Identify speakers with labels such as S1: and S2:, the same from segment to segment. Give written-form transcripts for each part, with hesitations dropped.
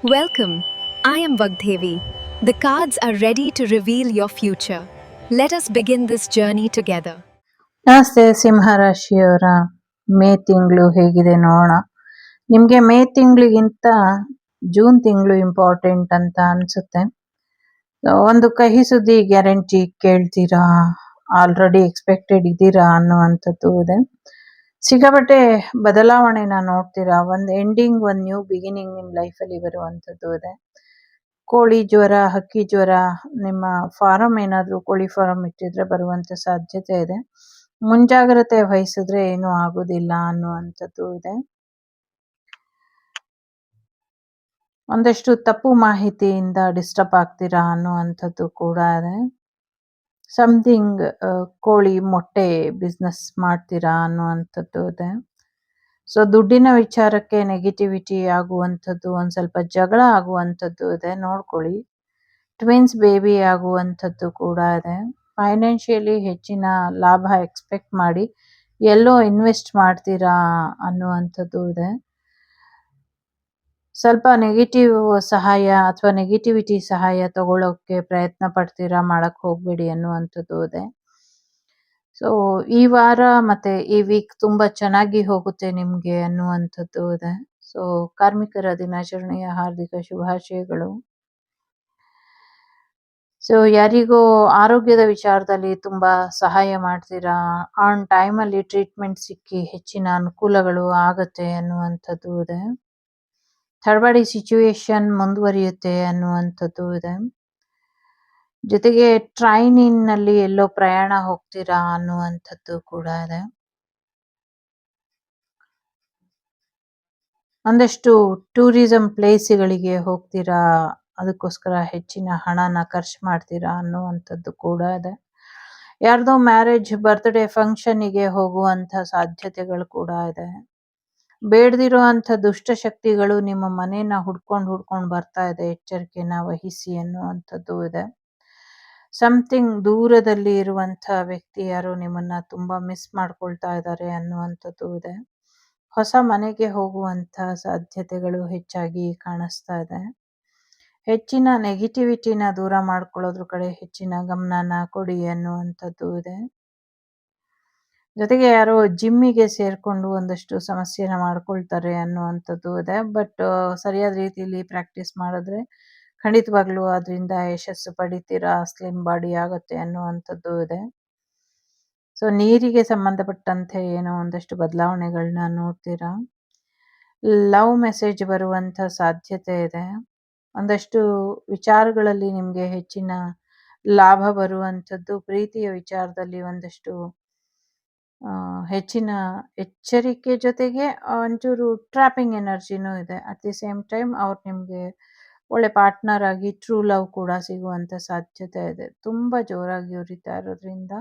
S1: Welcome. I am Vagdevi. The cards are ready to reveal your future. Let us begin this journey together.
S2: ನಮಸ್ತೆ ಸಿಂಹರಾಶಿಯವರ ಮೇ ತಿಂಗಳು ಹೇಗಿದೆ ನೋಡೋಣ. ನಿಮಗೆ ಮೇ ತಿಂಗಳಿಗಿಂತ ಜೂನ್ ತಿಂಗಳು ಇಂಪಾರ್ಟೆಂಟ್ ಅಂತ ಅನ್ಸುತ್ತೆ. ಒಂದು ಕಹಿ ಸುದ್ದಿ ಗ್ಯಾರಂಟಿ ಕೇಳ್ತೀರಾ, ಆಲ್ರೆಡಿ ಎಕ್ಸ್ಪೆಕ್ಟೆಡ್ ಇದ್ದೀರಾ ಅನ್ನುವಂಥದ್ದು ಇದೆ. ಸಿಕ್ಕಾಪಟ್ಟೆ ಬದಲಾವಣೆನ ನೋಡ್ತೀರಾ. ಒಂದು ಎಂಡಿಂಗ್, ಒಂದು ನ್ಯೂ ಬಿಗಿನಿಂಗ್ ನಿಮ್ಮ ಲೈಫಲ್ಲಿ ಬರುವಂಥದ್ದು ಇದೆ. ಕೋಳಿ ಜ್ವರ, ಹಕ್ಕಿ ಜ್ವರ, ನಿಮ್ಮ ಫಾರಂ ಏನಾದರೂ ಕೋಳಿ ಫಾರಂ ಇಟ್ಟಿದ್ರೆ ಬರುವಂಥ ಸಾಧ್ಯತೆ ಇದೆ. ಮುಂಜಾಗ್ರತೆ ವಹಿಸಿದ್ರೆ ಏನೂ ಆಗೋದಿಲ್ಲ ಅನ್ನುವಂಥದ್ದು ಇದೆ. ಒಂದಷ್ಟು ತಪ್ಪು ಮಾಹಿತಿಯಿಂದ ಡಿಸ್ಟರ್ಬ್ ಆಗ್ತೀರಾ ಅನ್ನುವಂಥದ್ದು ಕೂಡ ಇದೆ. ಸಮಥಿಂಗ್ ಕೋಳಿ ಮೊಟ್ಟೆ ಬಿಸ್ನೆಸ್ ಮಾಡ್ತೀರಾ ಅನ್ನುವಂಥದ್ದು ಇದೆ. ಸೊ ದುಡ್ಡಿನ ವಿಚಾರಕ್ಕೆ ನೆಗೆಟಿವಿಟಿ ಆಗುವಂಥದ್ದು, ಒಂದು ಸ್ವಲ್ಪ ಜಗಳ ಆಗುವಂಥದ್ದು ಇದೆ, ನೋಡ್ಕೊಳ್ಳಿ. ಟ್ವಿನ್ಸ್ ಬೇಬಿ ಆಗುವಂಥದ್ದು ಕೂಡ ಇದೆ. ಫೈನಾನ್ಷಿಯಲಿ ಹೆಚ್ಚಿನ ಲಾಭ ಎಕ್ಸ್ಪೆಕ್ಟ್ ಮಾಡಿ ಎಲ್ಲೋ ಇನ್ವೆಸ್ಟ್ ಮಾಡ್ತೀರಾ ಅನ್ನುವಂಥದ್ದು ಇದೆ. ಸ್ವಲ್ಪ ನೆಗೆಟಿವ್ ಸಹಾಯ ಅಥವಾ ನೆಗೆಟಿವಿಟಿ ಸಹಾಯ ತಗೊಳ್ಳೋಕ್ಕೆ ಪ್ರಯತ್ನ ಪಡ್ತೀರಾ, ಮಾಡಕ್ಕೆ ಹೋಗಬೇಡಿ ಅನ್ನುವಂಥದ್ದು ಇದೆ. ಸೊ ಈ ವಾರ ಮತ್ತು ಈ ವೀಕ್ ತುಂಬ ಚೆನ್ನಾಗಿ ಹೋಗುತ್ತೆ ನಿಮಗೆ ಅನ್ನುವಂಥದ್ದು ಇದೆ. ಸೊ ಕಾರ್ಮಿಕರ ದಿನಾಚರಣೆಯ ಹಾರ್ದಿಕ ಶುಭಾಶಯಗಳು. ಸೊ ಯಾರಿಗೋ ಆರೋಗ್ಯದ ವಿಚಾರದಲ್ಲಿ ತುಂಬ ಸಹಾಯ ಮಾಡ್ತೀರಾ, ಆನ್ ಟೈಮಲ್ಲಿ ಟ್ರೀಟ್ಮೆಂಟ್ ಸಿಕ್ಕಿ ಹೆಚ್ಚಿನ ಅನುಕೂಲಗಳು ಆಗುತ್ತೆ ಅನ್ನುವಂಥದ್ದು ಇದೆ. ತಡಬಡಿ ಸಿಚುವೇಶನ್ ಮುಂದುವರಿಯುತ್ತೆ ಅನ್ನುವಂಥದ್ದು ಇದೆ. ಜೊತೆಗೆ ಟ್ರೈನಿನಲ್ಲಿ ಎಲ್ಲೋ ಪ್ರಯಾಣ ಹೋಗ್ತೀರಾ ಅನ್ನುವಂಥದ್ದು ಕೂಡ ಇದೆ. ಒಂದಷ್ಟು ಟೂರಿಸಂ ಪ್ಲೇಸ್ಗಳಿಗೆ ಹೋಗ್ತೀರಾ, ಅದಕ್ಕೋಸ್ಕರ ಹೆಚ್ಚಿನ ಹಣನ ಖರ್ಚು ಮಾಡ್ತೀರಾ ಅನ್ನುವಂಥದ್ದು ಕೂಡ ಇದೆ. ಯಾರ್ದೋ ಮ್ಯಾರೇಜ್, ಬರ್ತ್ಡೇ ಫಂಕ್ಷನ್ನಿಗೆ ಹೋಗುವಂಥ ಸಾಧ್ಯತೆಗಳು ಕೂಡ ಇದೆ. ಬೇಡದಿರೋ ಅಂಥ ದುಷ್ಟಶಕ್ತಿಗಳು ನಿಮ್ಮ ಮನೇನ ಹುಡ್ಕೊಂಡು ಬರ್ತಾ ಇದೆ, ಎಚ್ಚರಿಕೆನ ವಹಿಸಿ ಅನ್ನುವಂಥದ್ದು ಇದೆ. ಸಮಥಿಂಗ್ ದೂರದಲ್ಲಿ ಇರುವಂಥ ವ್ಯಕ್ತಿ ಯಾರು ನಿಮ್ಮನ್ನ ತುಂಬ ಮಿಸ್ ಮಾಡ್ಕೊಳ್ತಾ ಇದ್ದಾರೆ ಅನ್ನುವಂಥದ್ದು ಇದೆ. ಹೊಸ ಮನೆಗೆ ಹೋಗುವಂಥ ಸಾಧ್ಯತೆಗಳು ಹೆಚ್ಚಾಗಿ ಕಾಣಿಸ್ತಾ ಇದೆ. ಹೆಚ್ಚಿನ ನೆಗೆಟಿವಿಟಿನ ದೂರ ಮಾಡ್ಕೊಳ್ಳೋದ್ರ ಕಡೆ ಹೆಚ್ಚಿನ ಗಮನನ ಕೊಡಿ ಅನ್ನುವಂಥದ್ದು ಇದೆ. ಜೊತೆಗೆ ಯಾರೋ ಜಿಮ್ಮಿಗೆ ಸೇರಿಕೊಂಡು ಒಂದಷ್ಟು ಸಮಸ್ಯೆನ ಮಾಡ್ಕೊಳ್ತಾರೆ ಅನ್ನುವಂಥದ್ದು ಇದೆ. ಬಟ್ ಸರಿಯಾದ ರೀತಿಯಲ್ಲಿ ಪ್ರಾಕ್ಟೀಸ್ ಮಾಡಿದ್ರೆ ಖಂಡಿತವಾಗ್ಲೂ ಅದರಿಂದ ಯಶಸ್ಸು ಪಡಿತೀರಾ, ಸ್ಲಿಮ್ ಬಾಡಿ ಆಗುತ್ತೆ ಅನ್ನುವಂಥದ್ದು ಇದೆ. ಸೊ ನೀರಿಗೆ ಸಂಬಂಧಪಟ್ಟಂತೆ ಏನೋ ಒಂದಷ್ಟು ಬದಲಾವಣೆಗಳನ್ನ ನೋಡ್ತೀರಾ. ಲವ್ ಮೆಸೇಜ್ ಬರುವಂಥ ಸಾಧ್ಯತೆ ಇದೆ. ಒಂದಷ್ಟು ವಿಚಾರಗಳಲ್ಲಿ ನಿಮಗೆ ಹೆಚ್ಚಿನ ಲಾಭ ಬರುವಂಥದ್ದು, ಪ್ರೀತಿಯ ವಿಚಾರದಲ್ಲಿ ಒಂದಷ್ಟು ಹೆಚ್ಚಿನ ಎಚ್ಚರಿಕೆ ಜೊತೆಗೆ ಒಂಚೂರು ಟ್ರ್ಯಾಪಿಂಗ್ ಎನರ್ಜಿನೂ ಇದೆ. ಅಟ್ ದಿ ಸೇಮ್ ಟೈಮ್ ಅವ್ರು ನಿಮಗೆ ಒಳ್ಳೆ ಪಾರ್ಟ್ನರ್ ಆಗಿ ಟ್ರೂ ಲವ್ ಕೂಡ ಸಿಗುವಂಥ ಸಾಧ್ಯತೆ ಇದೆ. ತುಂಬ ಜೋರಾಗಿ ಉರಿತಾ ಇರೋದ್ರಿಂದ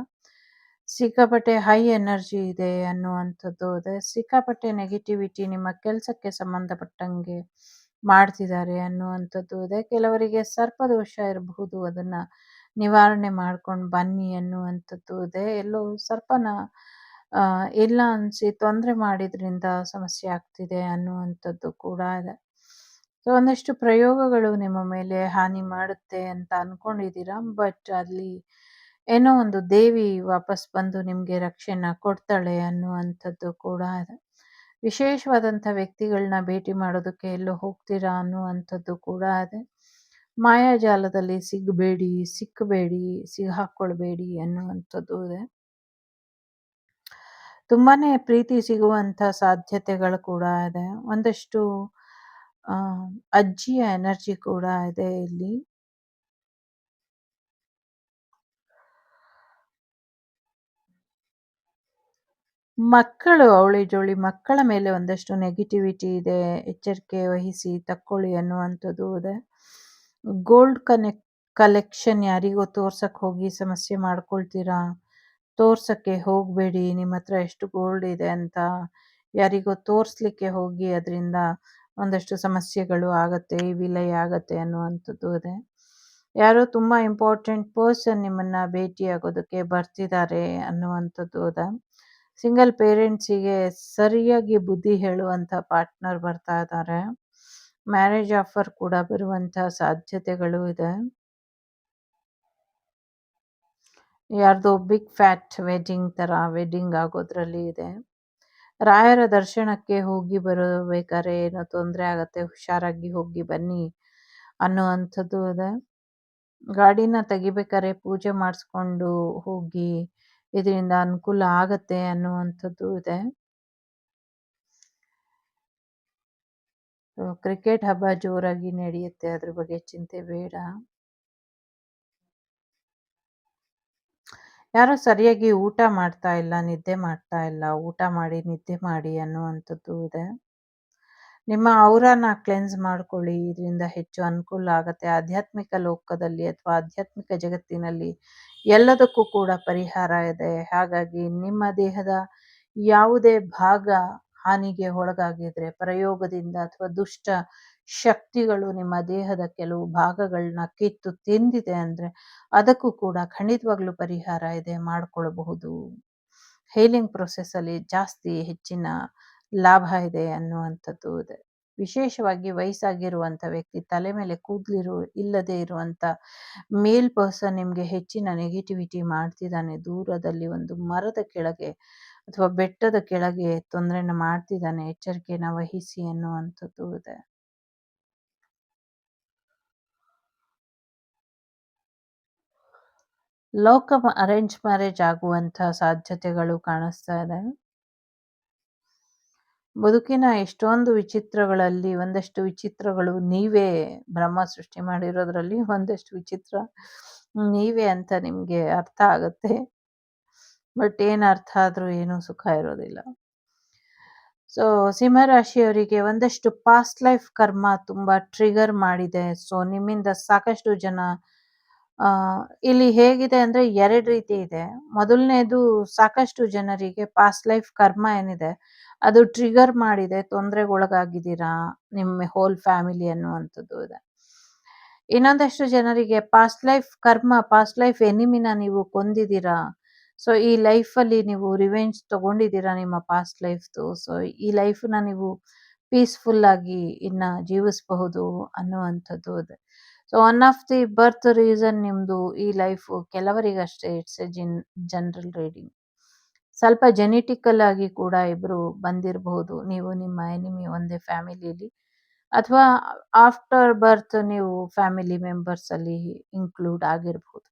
S2: ಸಿಕ್ಕಾಪಟ್ಟೆ ಹೈ ಎನರ್ಜಿ ಇದೆ ಅನ್ನುವಂಥದ್ದು ಇದೆ. ಸಿಕ್ಕಾಪಟ್ಟೆ ನೆಗೆಟಿವಿಟಿ ನಿಮ್ಮ ಕೆಲಸಕ್ಕೆ ಸಂಬಂಧಪಟ್ಟಂಗೆ ಮಾಡ್ತಿದ್ದಾರೆ ಅನ್ನುವಂಥದ್ದು ಇದೆ. ಕೆಲವರಿಗೆ ಸರ್ಪದೋಷ ಇರಬಹುದು, ಅದನ್ನು ನಿವಾರಣೆ ಮಾಡ್ಕೊಂಡು ಬನ್ನಿ ಅನ್ನುವಂಥದ್ದು ಇದೆ. ಎಲ್ಲೋ ಸರ್ಪನ ಇಲ್ಲ ಅನಿಸಿ ತೊಂದರೆ ಮಾಡಿದ್ರಿಂದ ಸಮಸ್ಯೆ ಆಗ್ತಿದೆ ಅನ್ನುವಂಥದ್ದು ಕೂಡ ಇದೆ. ಸೊ ಒಂದಷ್ಟು ಪ್ರಯೋಗಗಳು ನಿಮ್ಮ ಮೇಲೆ ಹಾನಿ ಮಾಡುತ್ತೆ ಅಂತ ಅಂದ್ಕೊಂಡಿದ್ದೀರಾ, ಬಟ್ ಅಲ್ಲಿ ಏನೋ ಒಂದು ದೇವಿ ವಾಪಸ್ ಬಂದು ನಿಮಗೆ ರಕ್ಷೆನ ಕೊಡ್ತಾಳೆ ಅನ್ನುವಂಥದ್ದು ಕೂಡ ಇದೆ. ವಿಶೇಷವಾದಂಥ ವ್ಯಕ್ತಿಗಳನ್ನ ಭೇಟಿ ಮಾಡೋದಕ್ಕೆ ಎಲ್ಲೋ ಹೋಗ್ತೀರಾ ಅನ್ನುವಂಥದ್ದು ಕೂಡ ಇದೆ. ಮಾಯಾಜಾಲದಲ್ಲಿ ಸಿಕ್ಕಬೇಡಿ, ಸಿಕ್ಕಾಕೊಳ್ಬೇಡಿ ಅನ್ನುವಂಥದ್ದು ಇದೆ. ತುಂಬಾ ಪ್ರೀತಿ ಸಿಗುವಂಥ ಸಾಧ್ಯತೆಗಳು ಕೂಡ ಇದೆ. ಒಂದಷ್ಟು ಅಜ್ಜಿಯ ಎನರ್ಜಿ ಕೂಡ ಇದೆ ಇಲ್ಲಿ. ಮಕ್ಕಳು, ಅವಳಿ ಜೋಳಿ ಮಕ್ಕಳ ಮೇಲೆ ಒಂದಷ್ಟು ನೆಗೆಟಿವಿಟಿ ಇದೆ, ಎಚ್ಚರಿಕೆ ವಹಿಸಿ ತಕ್ಕೊಳ್ಳಿ ಅನ್ನುವಂಥದ್ದು ಇದೆ. ಗೋಲ್ಡ್ ಕಲೆಕ್ಷನ್ ಯಾರಿಗೋ ತೋರ್ಸಕ್ಕೆ ಹೋಗಿ ಸಮಸ್ಯೆ ಮಾಡ್ಕೊಳ್ತೀರಾ, ತೋರ್ಸಕ್ಕೆ ಹೋಗಬೇಡಿ. ನಿಮ್ಮ ಹತ್ರ ಎಷ್ಟು ಗೋಲ್ಡ್ ಇದೆ ಅಂತ ಯಾರಿಗೋ ತೋರಿಸ್ಲಿಕ್ಕೆ ಹೋಗಿ ಅದರಿಂದ ಒಂದಷ್ಟು ಸಮಸ್ಯೆಗಳು ಆಗತ್ತೆ, ವಿಲಯ ಆಗತ್ತೆ ಅನ್ನುವಂಥದ್ದು ಇದೆ. ಯಾರೋ ತುಂಬ ಇಂಪಾರ್ಟೆಂಟ್ ಪರ್ಸನ್ ನಿಮ್ಮನ್ನ ಭೇಟಿಯಾಗೋದಕ್ಕೆ ಬರ್ತಿದ್ದಾರೆ ಅನ್ನುವಂಥದ್ದು ಇದೆ. ಸಿಂಗಲ್ ಪೇರೆಂಟ್ಸಿಗೆ ಸರಿಯಾಗಿ ಬುದ್ಧಿ ಹೇಳುವಂಥ ಪಾರ್ಟ್ನರ್ ಬರ್ತಾ ಇದ್ದಾರೆ. ಮ್ಯಾರೇಜ್ ಆಫರ್ ಕೂಡ ಬರುವಂತಹ ಸಾಧ್ಯತೆಗಳು ಇದೆ. ಯಾರ್ದೋ ಬಿಗ್ ಫ್ಯಾಟ್ ವೆಡ್ಡಿಂಗ್ ಥರ ವೆಡ್ಡಿಂಗ್ ಆಗೋದ್ರಲ್ಲಿ ಇದೆ. ರಾಯರ ದರ್ಶನಕ್ಕೆ ಹೋಗಿ ಬರಬೇಕಾದ್ರೆ ಏನೋ ತೊಂದರೆ ಆಗತ್ತೆ, ಹುಷಾರಾಗಿ ಹೋಗಿ ಬನ್ನಿ ಅನ್ನುವಂಥದ್ದು ಇದೆ. ಗಾಡಿನ ತೆಗಿಬೇಕಾದ್ರೆ ಪೂಜೆ ಮಾಡಿಸ್ಕೊಂಡು ಹೋಗಿ, ಇದರಿಂದ ಅನುಕೂಲ ಆಗತ್ತೆ ಅನ್ನುವಂಥದ್ದು ಇದೆ. ಕ್ರಿಕೆಟ್ ಹಬ್ಬ ಜೋರಾಗಿ ನಡೆಯುತ್ತೆ, ಅದ್ರ ಬಗ್ಗೆ ಚಿಂತೆ ಬೇಡ. ಯಾರೋ ಸರಿಯಾಗಿ ಊಟ ಮಾಡ್ತಾ ಇಲ್ಲ, ನಿದ್ದೆ ಮಾಡ್ತಾ ಇಲ್ಲ, ಊಟ ಮಾಡಿ ನಿದ್ದೆ ಮಾಡಿ ಅನ್ನುವಂಥದ್ದು ಇದೆ. ನಿಮ್ಮ ಔರಾನ ಕ್ಲೆನ್ಸ್ ಮಾಡ್ಕೊಳ್ಳಿ, ಇದರಿಂದ ಹೆಚ್ಚು ಅನುಕೂಲ ಆಗತ್ತೆ. ಆಧ್ಯಾತ್ಮಿಕ ಲೋಕದಲ್ಲಿ ಅಥವಾ ಆಧ್ಯಾತ್ಮಿಕ ಜಗತ್ತಿನಲ್ಲಿ ಎಲ್ಲದಕ್ಕೂ ಕೂಡ ಪರಿಹಾರ ಇದೆ. ಹಾಗಾಗಿ ನಿಮ್ಮ ದೇಹದ ಯಾವುದೇ ಭಾಗ ಹಾನಿಗೆ ಒಳಗಾಗಿದ್ರೆ, ಪ್ರಯೋಗದಿಂದ ಅಥವಾ ದುಷ್ಟ ಶಕ್ತಿಗಳು ನಿಮ್ಮ ದೇಹದ ಕೆಲವು ಭಾಗಗಳನ್ನ ಕಿತ್ತು ತಿಂದಿದೆ ಅಂದ್ರೆ, ಅದಕ್ಕೂ ಕೂಡ ಖಂಡಿತವಾಗ್ಲೂ ಪರಿಹಾರ ಇದೆ, ಮಾಡ್ಕೊಳ್ಬಹುದು. ಹೀಲಿಂಗ್ ಪ್ರೊಸೆಸ್ ಅಲ್ಲಿ ಜಾಸ್ತಿ ಹೆಚ್ಚಿನ ಲಾಭ ಇದೆ ಅನ್ನುವಂಥದ್ದು ಇದೆ. ವಿಶೇಷವಾಗಿ ವಯಸ್ಸಾಗಿರುವಂಥ ವ್ಯಕ್ತಿ, ತಲೆ ಮೇಲೆ ಕೂದಲಿರು ಇಲ್ಲದೆ ಇರುವಂಥ ಮೇಲ್ ಪರ್ಸನ್ ನಿಮಗೆ ಹೆಚ್ಚಿನ ನೆಗೆಟಿವಿಟಿ ಮಾಡ್ತಿದ್ದಾನೆ. ದೂರದಲ್ಲಿ ಒಂದು ಮರದ ಕೆಳಗೆ ಅಥವಾ ಬೆಟ್ಟದ ಕೆಳಗೆ ತೊಂದರೆನ ಮಾಡ್ತಿದ್ದಾನೆ, ಎಚ್ಚರಿಕೆನ ವಹಿಸಿ ಅನ್ನುವಂಥದ್ದು ಇದೆ. ಲೋಕ ಅರೇಂಜ್ ಮ್ಯಾರೇಜ್ ಆಗುವಂಥ ಸಾಧ್ಯತೆಗಳು ಕಾಣಿಸ್ತಾ ಇದೆ. ಬದುಕಿನ ಎಷ್ಟೊಂದು ವಿಚಿತ್ರಗಳಲ್ಲಿ ಒಂದಷ್ಟು ವಿಚಿತ್ರಗಳು ನೀವೇ ಬ್ರಹ್ಮ ಸೃಷ್ಟಿ ಮಾಡಿರೋದ್ರಲ್ಲಿ ಒಂದಷ್ಟು ವಿಚಿತ್ರ ನೀವೇ ಅಂತ ನಿಮಗೆ ಅರ್ಥ ಆಗುತ್ತೆ. ಬಟ್ ಏನು ಅರ್ಥ ಆದ್ರೂ ಏನೂ ಸುಖ ಇರೋದಿಲ್ಲ. ಸೊ ಸಿಂಹರಾಶಿಯವರಿಗೆ ಒಂದಷ್ಟು ಪಾಸ್ಟ್ ಲೈಫ್ ಕರ್ಮ ತುಂಬಾ ಟ್ರಿಗರ್ ಮಾಡಿದೆ. ಸೊ ನಿಮ್ಮಿಂದ ಸಾಕಷ್ಟು ಜನ ಇಲ್ಲಿ ಹೇಗಿದೆ ಅಂದ್ರೆ 2 ರೀತಿ ಇದೆ. ಮೊದಲನೇದು, ಸಾಕಷ್ಟು ಜನರಿಗೆ ಪಾಸ್ಟ್ ಲೈಫ್ ಕರ್ಮ ಏನಿದೆ ಅದು ಟ್ರಿಗರ್ ಮಾಡಿದೆ, ತೊಂದರೆಗೊಳಗಾಗಿದ್ದೀರಾ ನಿಮ್ಮ ಹೋಲ್ ಫ್ಯಾಮಿಲಿ ಅನ್ನುವಂಥದ್ದು ಇದೆ. ಇನ್ನೊಂದಷ್ಟು ಜನರಿಗೆ ಪಾಸ್ಟ್ ಲೈಫ್ ಕರ್ಮ, ಪಾಸ್ಟ್ ಲೈಫ್ ಎನಿಮಿನ ನೀವು ಕೊಂದಿದ್ದೀರಾ. ಸೊ ಈ ಲೈಫಲ್ಲಿ ನೀವು ರಿವೆಂಜ್ ತಗೊಂಡಿದ್ದೀರಾ ನಿಮ್ಮ ಪಾಸ್ಟ್ ಲೈಫ್ದು. ಸೊ ಈ ಲೈಫ್ನ ನೀವು ಪೀಸ್ಫುಲ್ ಆಗಿ ಇನ್ನ ಜೀವಿಸಬಹುದು ಅನ್ನುವಂಥದ್ದು ಇದೆ. So one of the birth reason ನಿಮ್ದು ಈ ಲೈಫು ಕೆಲವರಿಗಷ್ಟೇ. It's a general reading. ಸ್ವಲ್ಪ ಜೆನೆಟಿಕಲ್ ಆಗಿ ಕೂಡ ಇಬ್ರು ಬಂದಿರಬಹುದು, ನೀವು ನಿಮ್ಮ ಎನಿಮಿ ಒಂದೇ ಫ್ಯಾಮಿಲಿಯಲ್ಲಿ, ಅಥವಾ ಆಫ್ಟರ್ ಬರ್ತ್ ನೀವು ಫ್ಯಾಮಿಲಿ ಮೆಂಬರ್ಸ್ ಅಲ್ಲಿ ಇನ್ಕ್ಲೂಡ್ ಆಗಿರಬಹುದು.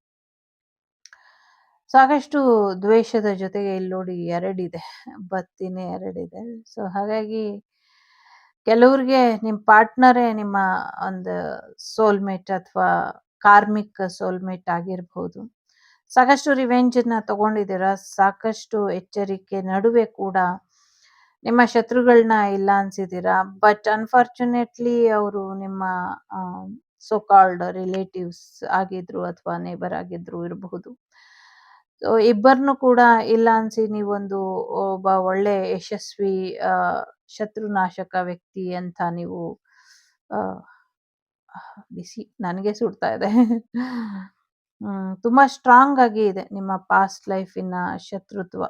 S2: ಸಾಕಷ್ಟು ದ್ವೇಷದ ಜೊತೆಗೆ ಇಲ್ಲಿ ನೋಡಿ 2 ಇದೆ, ಬತ್ತಿನೇ 2 ಇದೆ. ಸೊ ಹಾಗಾಗಿ ಕೆಲವ್ರಿಗೆ ನಿಮ್ಮ ಪಾರ್ಟ್ನರೇ ನಿಮ್ಮ ಒಂದು ಸೋಲ್ಮೇಟ್ ಅಥವಾ ಕಾರ್ಮಿಕ್ ಸೋಲ್ಮೇಟ್ ಆಗಿರ್ಬೋದು. ಸಾಕಷ್ಟು ರಿವೆಂಜನ್ನ ತಗೊಂಡಿದ್ದೀರಾ, ಸಾಕಷ್ಟು ಎಚ್ಚರಿಕೆ ನಡುವೆ ಕೂಡ ನಿಮ್ಮ ಶತ್ರುಗಳನ್ನ ಇಲ್ಲ ಅನ್ಸಿದ್ದೀರಾ. ಬಟ್ ಅನ್ಫಾರ್ಚುನೇಟ್ಲಿ ಅವರು ನಿಮ್ಮ ಸೋ ಕಾಲ್ಡ್ ರಿಲೇಟಿವ್ಸ್ ಆಗಿದ್ರು ಅಥವಾ ನೇಬರ್ ಆಗಿದ್ರು ಇರಬಹುದು. ಸೊ ಇಬ್ಬರನ್ನು ಕೂಡ ಇಲ್ಲ ಅನ್ಸಿ ನೀವೊಂದು ಒಬ್ಬ ಒಳ್ಳೆ ಯಶಸ್ವಿ ಶತ್ರುನಾಶಕ ವ್ಯಕ್ತಿ ಅಂತ ನೀವು ಬಿಸಿ ನನಗೆ ಸುಡ್ತಾ ಇದೆ. ತುಂಬಾ ಸ್ಟ್ರಾಂಗ್ ಆಗಿ ಇದೆ ನಿಮ್ಮ ಪಾಸ್ಟ್ ಲೈಫಿನ ಶತ್ರುತ್ವ.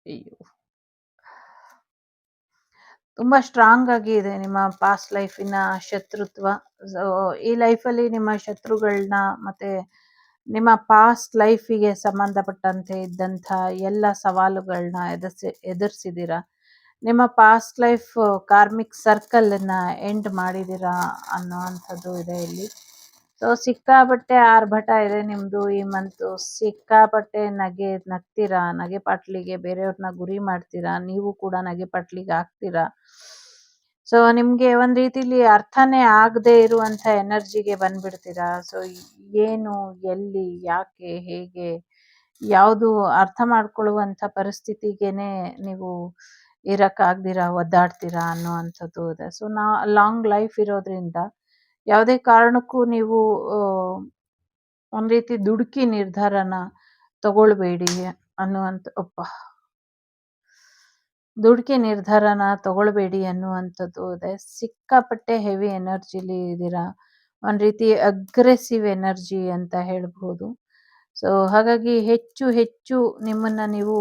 S2: ಅಯ್ಯೋ, ತುಂಬಾ ಸ್ಟ್ರಾಂಗ್ ಆಗಿ ಇದೆ ನಿಮ್ಮ ಪಾಸ್ಟ್ ಲೈಫಿನ ಶತ್ರುತ್ವ. ಸೊ ಈ ಲೈಫಲ್ಲಿ ನಿಮ್ಮ ಶತ್ರುಗಳನ್ನ ಮತ್ತೆ ನಿಮ್ಮ ಪಾಸ್ಟ್ ಲೈಫಿಗೆ ಸಂಬಂಧಪಟ್ಟಂತೆ ಇದ್ದಂಥ ಎಲ್ಲ ಸವಾಲುಗಳನ್ನ ಎದುರಿಸಿದ್ದೀರಾ. ನಿಮ್ಮ ಪಾಸ್ಟ್ ಲೈಫ್ ಕಾರ್ಮಿಕ್ ಸರ್ಕಲನ್ನು ಎಂಡ್ ಮಾಡಿದ್ದೀರಾ ಅನ್ನೋವಂಥದ್ದು ಇದೆ ಇಲ್ಲಿ. ಸೊ ಸಿಕ್ಕಾಪಟ್ಟೆ ಆರ್ಭಟ ಇದೆ ನಿಮ್ಮದು ಈ ಮಂತು. ಸಿಕ್ಕಾಪಟ್ಟೆ ನಗ್ತೀರಾ, ನಗೆ ಪಾಟ್ಲಿಗೆ ಬೇರೆಯವ್ರನ್ನ ಗುರಿ ಮಾಡ್ತೀರಾ, ನೀವು ಕೂಡ ನಗೆ ಪಾಟ್ಲಿಗೆ ಆಗ್ತೀರಾ. ಸೊ ನಿಮಗೆ ಒಂದು ರೀತಿಲಿ ಅರ್ಥನೇ ಆಗದೆ ಇರುವಂಥ ಎನರ್ಜಿಗೆ ಬಂದ್ಬಿಡ್ತೀರಾ. ಸೊ ಏನು, ಎಲ್ಲಿ, ಯಾಕೆ, ಹೇಗೆ, ಯಾವುದು ಅರ್ಥ ಮಾಡ್ಕೊಳ್ಳುವಂಥ ಪರಿಸ್ಥಿತಿಗೇನೆ ನೀವು ಇರಕ್ಕಾಗ್ದಿರಾ ಒದ್ದಾಡ್ತೀರಾ ಅನ್ನುವಂಥದ್ದು ಇದೆ. ಸೊ ಲಾಂಗ್ ಲೈಫ್ ಇರೋದ್ರಿಂದ ಯಾವುದೇ ಕಾರಣಕ್ಕೂ ನೀವು ಒಂದು ರೀತಿ ದುಡುಕಿ ನಿರ್ಧಾರನ ತಗೊಳ್ಬೇಡಿ ದುಡುಕಿ ನಿರ್ಧಾರನ ತಗೊಳ್ಬೇಡಿ ಅನ್ನುವಂಥದ್ದು ಇದೆ. ಸಿಕ್ಕಾಪಟ್ಟೆ ಹೆವಿ ಎನರ್ಜಿಲಿ ಇದ್ದೀರಾ, ಒಂದು ರೀತಿ ಅಗ್ರೆಸಿವ್ ಎನರ್ಜಿ ಅಂತ ಹೇಳ್ಬೋದು. ಸೊ ಹಾಗಾಗಿ ಹೆಚ್ಚು ಹೆಚ್ಚು ನಿಮ್ಮನ್ನ ನೀವು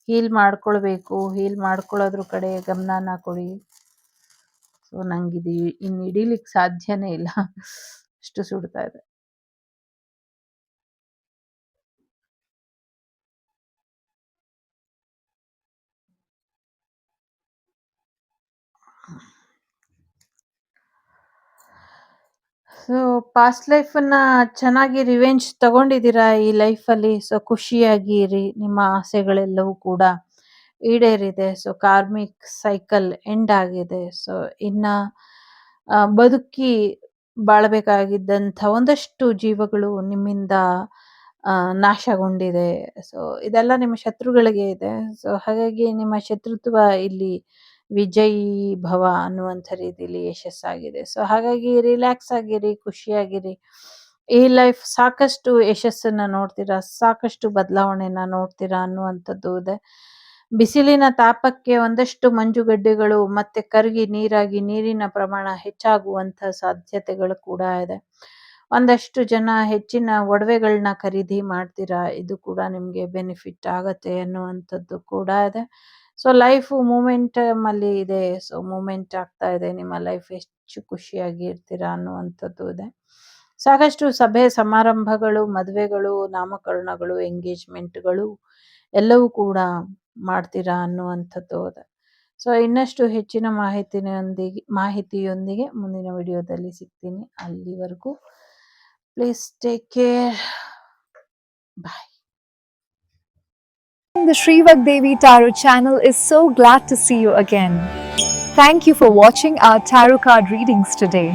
S2: ಹೀಲ್ ಮಾಡ್ಕೊಳ್ಬೇಕು, ಹೀಲ್ ಮಾಡ್ಕೊಳ್ಳೋದ್ರ ಕಡೆ ಗಮನನ ಕೊಡಿ. ಸೊ ನಂಗಿದು ಇನ್ನು ಹಿಡಿಲಿಕ್ಕೆ ಸಾಧ್ಯನೇ ಇಲ್ಲ, ಅಷ್ಟು ಸುಡ್ತಾ ಇದೆ. ಸೊ ಪಾಸ್ಟ್ ಲೈಫನ್ನ ಚೆನ್ನಾಗಿ ರಿವೆಂಜ್ ತಗೊಂಡಿದ್ದೀರಾ ಈ ಲೈಫಲ್ಲಿ. ಸೊ ಖುಷಿಯಾಗಿ ಇರಿ, ನಿಮ್ಮ ಆಸೆಗಳೆಲ್ಲವೂ ಕೂಡ ಈಡೇರಿದೆ. ಸೊ ಕಾರ್ಮಿಕ್ ಸೈಕಲ್ ಎಂಡ್ ಆಗಿದೆ. ಸೊ ಇನ್ನ ಬದುಕಿ ಬಾಳಬೇಕಾಗಿದ್ದಂಥ ಒಂದಷ್ಟು ಜೀವಗಳು ನಿಮ್ಮಿಂದ ನಾಶಗೊಂಡಿದೆ. ಸೊ ಇದೆಲ್ಲ ನಿಮ್ಮ ಶತ್ರುಗಳಿಗೆ ಇದೆ. ಸೊ ಹಾಗಾಗಿ ನಿಮ್ಮ ಶತ್ರುತ್ವ ಇಲ್ಲಿ ವಿಜಯೀ ಭವ ಅನ್ನುವಂಥ ರೀತಿಯಲ್ಲಿ ಯಶಸ್ಸಾಗಿದೆ. ಸೊ ಹಾಗಾಗಿ ರಿಲ್ಯಾಕ್ಸ್ ಆಗಿರಿ, ಖುಷಿಯಾಗಿರಿ. ಈ ಲೈಫ್ ಸಾಕಷ್ಟು ಯಶಸ್ಸನ್ನ ನೋಡ್ತೀರಾ, ಸಾಕಷ್ಟು ಬದಲಾವಣೆನ ನೋಡ್ತೀರಾ ಅನ್ನುವಂಥದ್ದು ಇದೆ. ಬಿಸಿಲಿನ ತಾಪಕ್ಕೆ ಒಂದಷ್ಟು ಮಂಜುಗಡ್ಡೆಗಳು ಮತ್ತೆ ಕರಗಿ ನೀರಾಗಿ ನೀರಿನ ಪ್ರಮಾಣ ಹೆಚ್ಚಾಗುವಂಥ ಸಾಧ್ಯತೆಗಳು ಕೂಡ ಇದೆ. ಒಂದಷ್ಟು ಜನ ಹೆಚ್ಚಿನ ಒಡವೆಗಳನ್ನ ಖರೀದಿ ಮಾಡ್ತೀರಾ, ಇದು ಕೂಡ ನಿಮಗೆ ಬೆನಿಫಿಟ್ ಆಗತ್ತೆ ಅನ್ನುವಂಥದ್ದು ಕೂಡ ಇದೆ. ಸೊ ಲೈಫು ಮೂಮೆಂಟಮ್ ಅಲ್ಲಿ ಇದೆ. ಸೊ ಮೂಮೆಂಟ್ ಆಗ್ತಾ ಇದೆ, ನಿಮ್ಮ ಲೈಫ್ ಹೆಚ್ಚು ಖುಷಿಯಾಗಿ ಇರ್ತೀರಾ ಅನ್ನುವಂಥದ್ದು ಇದೆ. ಸಾಕಷ್ಟು ಸಭೆ ಸಮಾರಂಭಗಳು, ಮದುವೆಗಳು, ನಾಮಕರಣಗಳು, ಎಂಗೇಜ್ಮೆಂಟ್ಗಳು ಎಲ್ಲವೂ ಕೂಡ ಮಾಡ್ತೀರಾ ಅನ್ನುವಂಥದ್ದು ಇದೆ. ಸೊ ಇನ್ನಷ್ಟು ಹೆಚ್ಚಿನ ಮಾಹಿತಿಯೊಂದಿಗೆ ಮುಂದಿನ ವಿಡಿಯೋದಲ್ಲಿ ಸಿಗ್ತೀನಿ. ಅಲ್ಲಿವರೆಗೂ please take care. Bye.
S1: The Sri Vagdevi Tarot channel is so glad to see you again. Thank you for watching our tarot card readings today.